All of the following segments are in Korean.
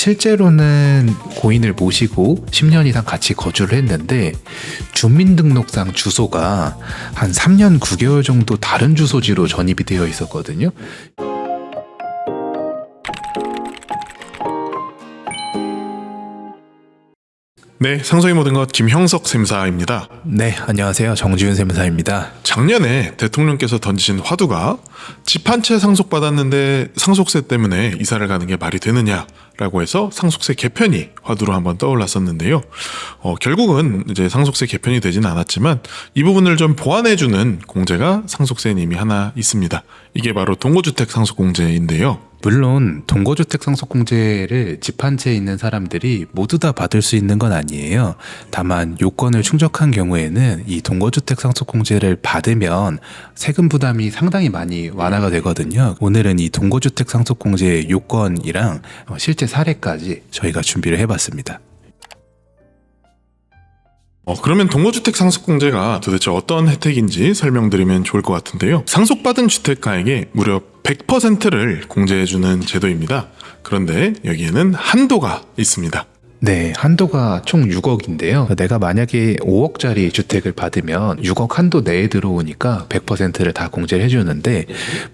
실제로는 고인을 모시고 10년 이상 같이 거주를 했는데 주민등록상 주소가 한 3년 9개월 정도 다른 주소지로 전입이 되어 있었거든요. 네, 상속의 모든 것 김형석 셈사입니다. 네, 안녕하세요. 정지윤 셈사입니다. 작년에 대통령께서 던지신 화두가 집 한 채 상속받았는데 상속세 때문에 이사를 가는 게 말이 되느냐라고 해서 상속세 개편이 화두로 한번 떠올랐었는데요. 결국은 이제 상속세 개편이 되진 않았지만 이 부분을 좀 보완해주는 공제가 상속세는 이미 하나 있습니다. 이게 바로 동거주택 상속공제인데요. 물론 동거주택 상속공제를 집 한 채에 있는 사람들이 모두 다 받을 수 있는 건 아니에요. 다만 요건을 충족한 경우에는 이 동거주택 상속공제를 받으면 세금 부담이 상당히 많이 완화가 되거든요. 오늘은 이 동거주택 상속공제의 요건이랑 실제 사례까지 저희가 준비를 해봤습니다. 그러면 동거주택 상속공제가 도대체 어떤 혜택인지 설명드리면 좋을 것 같은데요. 상속받은 주택가에게 무려 100%를 공제해주는 제도입니다. 그런데 여기에는 한도가 있습니다. 네, 한도가 총 6억인데요. 내가 만약에 5억짜리 주택을 받으면 6억 한도 내에 들어오니까 100%를 다 공제를 해주는데,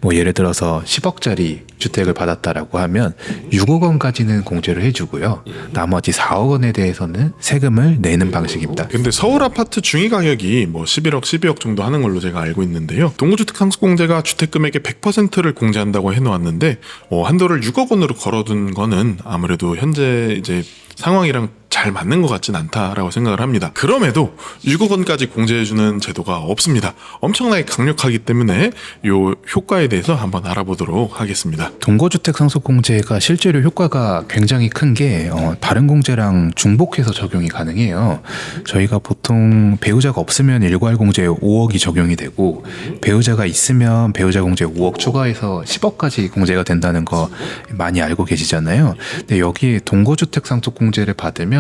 뭐 예를 들어서 10억짜리 주택을 받았다라고 하면 6억 원까지는 공제를 해주고요. 나머지 4억 원에 대해서는 세금을 내는 방식입니다. 근데 서울 아파트 중위 가격이 뭐 11억, 12억 정도 하는 걸로 제가 알고 있는데요. 동거주택 상속공제가 주택금액의 100%를 공제한다고 해놓았는데 한도를 6억 원으로 걸어둔 거는 아무래도 현재 이제 상황이랑 잘 맞는 것 같진 않다라고 생각을 합니다. 그럼에도 6억 원까지 공제해주는 제도가 없습니다. 엄청나게 강력하기 때문에 이 효과에 대해서 한번 알아보도록 하겠습니다. 동거주택 상속공제가 실제로 효과가 굉장히 큰 게 다른 공제랑 중복해서 적용이 가능해요. 저희가 보통 배우자가 없으면 일괄 공제 5억이 적용이 되고, 배우자가 있으면 배우자 공제 5억 추가해서 10억까지 공제가 된다는 거 많이 알고 계시잖아요. 근데 여기에 동거주택 상속공제를 받으면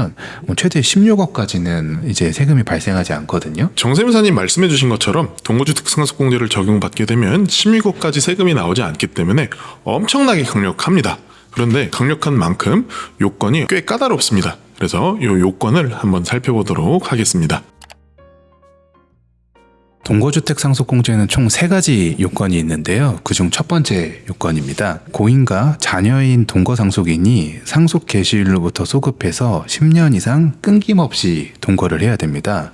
최대 16억까지는 이제 세금이 발생하지 않거든요. 정세무사님 말씀해주신 것처럼 동거주택 상속공제를 적용받게 되면 16억까지 세금이 나오지 않기 때문에 엄청나게 강력합니다. 그런데 강력한 만큼 요건이 꽤 까다롭습니다. 그래서 이 요건을 한번 살펴보도록 하겠습니다. 동거주택 상속공제는 총 3가지 요건이 있는데요. 그중 첫 번째 요건입니다. 고인과 자녀인 동거상속인이 상속 개시일로부터 소급해서 10년 이상 끊김없이 동거를 해야 됩니다.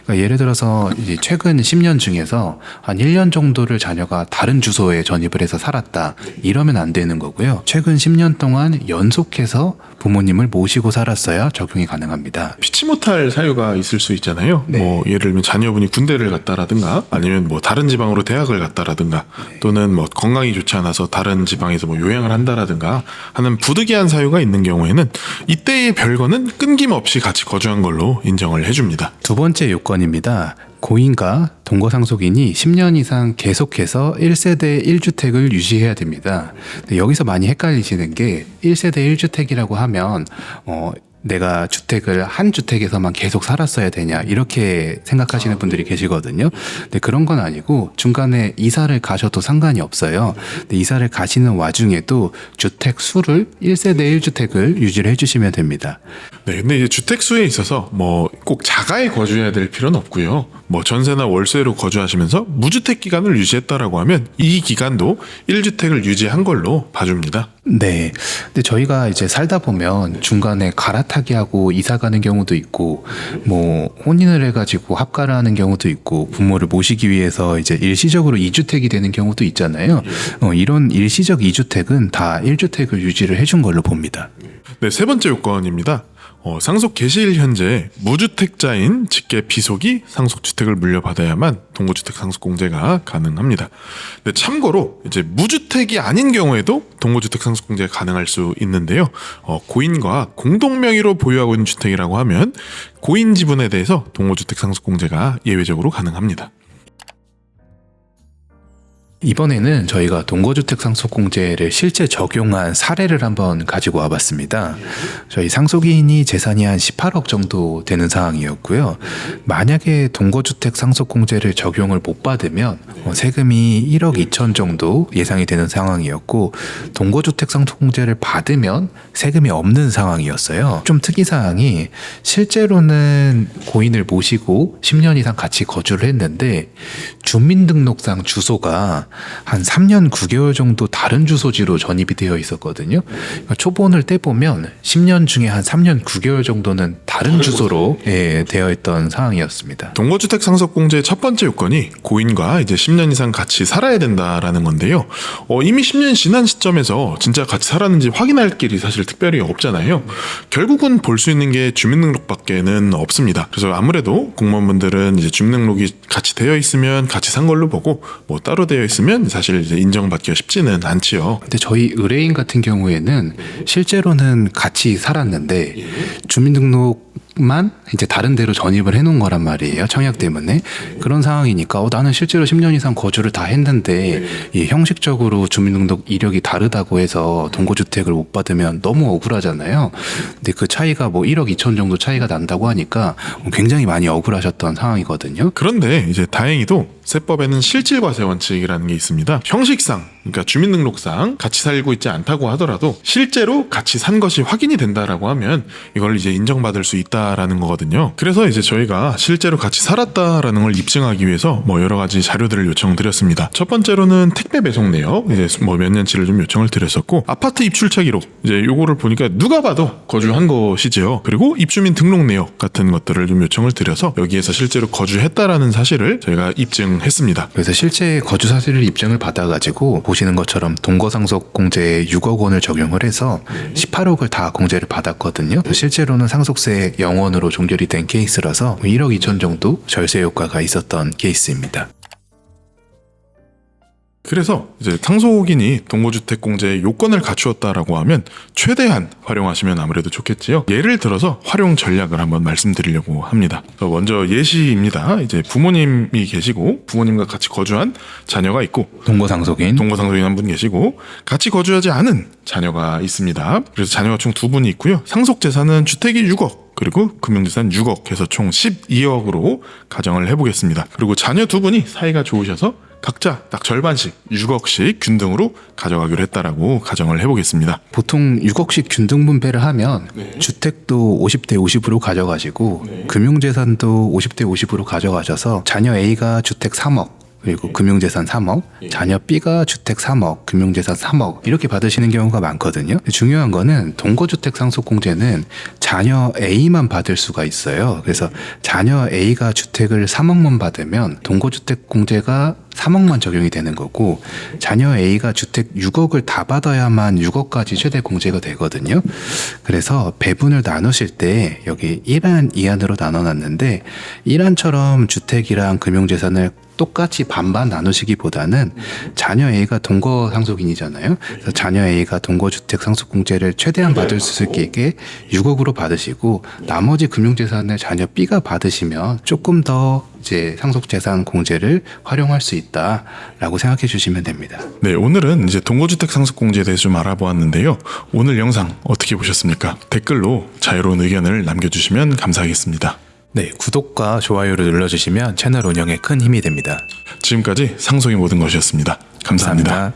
그러니까 예를 들어서 이제 최근 10년 중에서 한 1년 정도를 자녀가 다른 주소에 전입을 해서 살았다, 이러면 안 되는 거고요. 최근 10년 동안 연속해서 부모님을 모시고 살았어야 적용이 가능합니다. 피치 못할 사유가 있을 수 있잖아요. 네. 뭐 예를 들면 자녀분이 군대를 갔다라든가 아니면 뭐 다른 지방으로 대학을 갔다라든가 또는 뭐 건강이 좋지 않아서 다른 지방에서 뭐 요양을 한다라든가 하는 부득이한 사유가 있는 경우에는 이때의 별거는 끊김없이 같이 거주한 걸로 인정을 해줍니다. 두 번째 요건입니다. 고인과 동거상속인이 10년 이상 계속해서 1세대 1주택을 유지해야 됩니다. 근데 여기서 많이 헷갈리시는 게 1세대 1주택이라고 하면 내가 주택을 한 주택에서만 계속 살았어야 되냐, 이렇게 생각하시는 분들이 계시거든요. 근데 그런 건 아니고 중간에 이사를 가셔도 상관이 없어요. 근데 이사를 가시는 와중에도 주택 수를 1세대 1주택을 유지를 해주시면 됩니다. 네, 근데 이제 주택 수에 있어서 뭐 꼭 자가에 거주해야 될 필요는 없고요. 뭐 전세나 월세로 거주하시면서 무주택 기간을 유지했다라고 하면 이 기간도 1주택을 유지한 걸로 봐줍니다. 네. 근데 저희가 이제 살다 보면 중간에 갈아타기 하고 이사 가는 경우도 있고, 뭐 혼인을 해가지고 합가를 하는 경우도 있고, 부모를 모시기 위해서 이제 일시적으로 2주택이 되는 경우도 있잖아요. 이런 일시적 2주택은 다 1주택을 유지를 해준 걸로 봅니다. 네, 세 번째 요건입니다. 상속 개시일 현재 무주택자인 직계 비속이 상속주택을 물려받아야만 동거주택 상속공제가 가능합니다. 네, 참고로 이제 무주택이 아닌 경우에도 동거주택 상속공제가 가능할 수 있는데요. 고인과 공동명의로 보유하고 있는 주택이라고 하면 고인 지분에 대해서 동거주택 상속공제가 예외적으로 가능합니다. 이번에는 저희가 동거주택 상속공제를 실제 적용한 사례를 한번 가지고 와봤습니다. 저희 상속인이 재산이 한 18억 정도 되는 상황이었고요. 만약에 동거주택 상속공제를 적용을 못 받으면 세금이 1억 2천 정도 예상이 되는 상황이었고, 동거주택 상속공제를 받으면 세금이 없는 상황이었어요. 좀 특이사항이, 실제로는 고인을 모시고 10년 이상 같이 거주를 했는데 주민등록상 주소가 한 3년 9개월 정도 다른 주소지로 전입이 되어 있었거든요. 그러니까 초본을 떼보면 10년 중에 한 3년 9개월 정도는 다른 주소로 되어 있던 상황이었습니다. 동거주택 상속공제의 첫 번째 요건이 고인과 이제 10년 이상 같이 살아야 된다라는 건데요. 이미 10년이 지난 시점에서 진짜 같이 살았는지 확인할 길이 사실 특별히 없잖아요. 결국은 볼 수 있는 게 주민등록밖에는 없습니다. 그래서 아무래도 공무원분들은 이제 주민등록이 같이 되어 있으면 같이 산 걸로 보고, 뭐 따로 되어 있으면 사실 이제 인정받기가 쉽지는 않지요. 근데 저희 의뢰인 같은 경우에는 실제로는 같이 살았는데 주민등록만 이제 다른 데로 전입을 해놓은 거란 말이에요. 청약 때문에. 그런 상황이니까 나는 실제로 10년 이상 거주를 다 했는데 이 형식적으로 주민등록 이력이 다르다고 해서 동거주택을 못 받으면 너무 억울하잖아요. 근데 그 차이가 뭐 1억 2천 정도 차이가 난다고 하니까 굉장히 많이 억울하셨던 상황이거든요. 그런데 이제 다행히도 세법에는 실질과세 원칙이라는 게 있습니다. 형식상, 그러니까 주민등록상 같이 살고 있지 않다고 하더라도 실제로 같이 산 것이 확인이 된다라고 하면 이걸 이제 인정받을 수 있다라는 거거든요. 그래서 이제 저희가 실제로 같이 살았다라는 걸 입증하기 위해서 뭐 여러 가지 자료들을 요청드렸습니다. 첫 번째로는 택배 배송 내역, 이제 뭐 몇 년치를 좀 요청을 드렸었고, 아파트 입출처 기록, 이제 요거를 보니까 누가 봐도 거주한 것이지요. 그리고 입주민 등록 내역 같은 것들을 좀 요청을 드려서 여기에서 실제로 거주했다라는 사실을 저희가 입증했습니다. 그래서 실제 거주 사실을 입증을 받아가지고 보시는 것처럼 동거상속공제에 6억 원을 적용을 해서 18억을 다 공제를 받았거든요. 실제로는 상속세 0원으로 종결이 된 케이스라서 1억 2천 정도 절세 효과가 있었던 케이스입니다. 그래서 이제 상속인이 동거주택 공제의 요건을 갖추었다라고 하면 최대한 활용하시면 아무래도 좋겠지요. 예를 들어서 활용 전략을 한번 말씀드리려고 합니다. 먼저 예시입니다. 이제 부모님이 계시고 부모님과 같이 거주한 자녀가 있고, 동거상속인 한 분 계시고, 같이 거주하지 않은 자녀가 있습니다. 그래서 자녀가 총 2분이 있고요. 상속재산은 주택이 6억, 그리고 금융재산 6억 해서 총 12억으로 가정을 해보겠습니다. 그리고 자녀 2분이 사이가 좋으셔서 각자 딱 절반씩 6억씩 균등으로 가져가기로 했다라고 가정을 해보겠습니다. 보통 6억씩 균등 분배를 하면 주택도 50대 50으로 가져가시고 금융재산도 50대 50으로 가져가셔서 자녀 A가 주택 3억, 그리고 금융재산 3억, 자녀 B가 주택 3억, 금융재산 3억 이렇게 받으시는 경우가 많거든요. 중요한 거는 동거주택 상속공제는 자녀 A만 받을 수가 있어요. 그래서 자녀 A가 주택을 3억만 받으면 동거주택 공제가 3억만 적용이 되는 거고, 자녀 A가 주택 6억을 다 받아야만 6억까지 최대 공제가 되거든요. 그래서 배분을 나누실 때 여기 1안, 2안으로 나눠놨는데 1안처럼 주택이랑 금융재산을 똑같이 반반 나누시기보다는 자녀 A가 동거 상속인이잖아요. 그래서 자녀 A가 동거주택 상속공제를 최대한 받을 수 있게 6억으로 받으시고, 나머지 금융재산을 자녀 B가 받으시면 조금 더 이제 상속재산 공제를 활용할 수 있다라고 생각해 주시면 됩니다. 네, 오늘은 이제 동거주택 상속공제에 대해서 좀 알아보았는데요. 오늘 영상 어떻게 보셨습니까? 댓글로 자유로운 의견을 남겨주시면 감사하겠습니다. 네, 구독과 좋아요를 눌러주시면 채널 운영에 큰 힘이 됩니다. 지금까지 상속의 모든 것이었습니다. 감사합니다.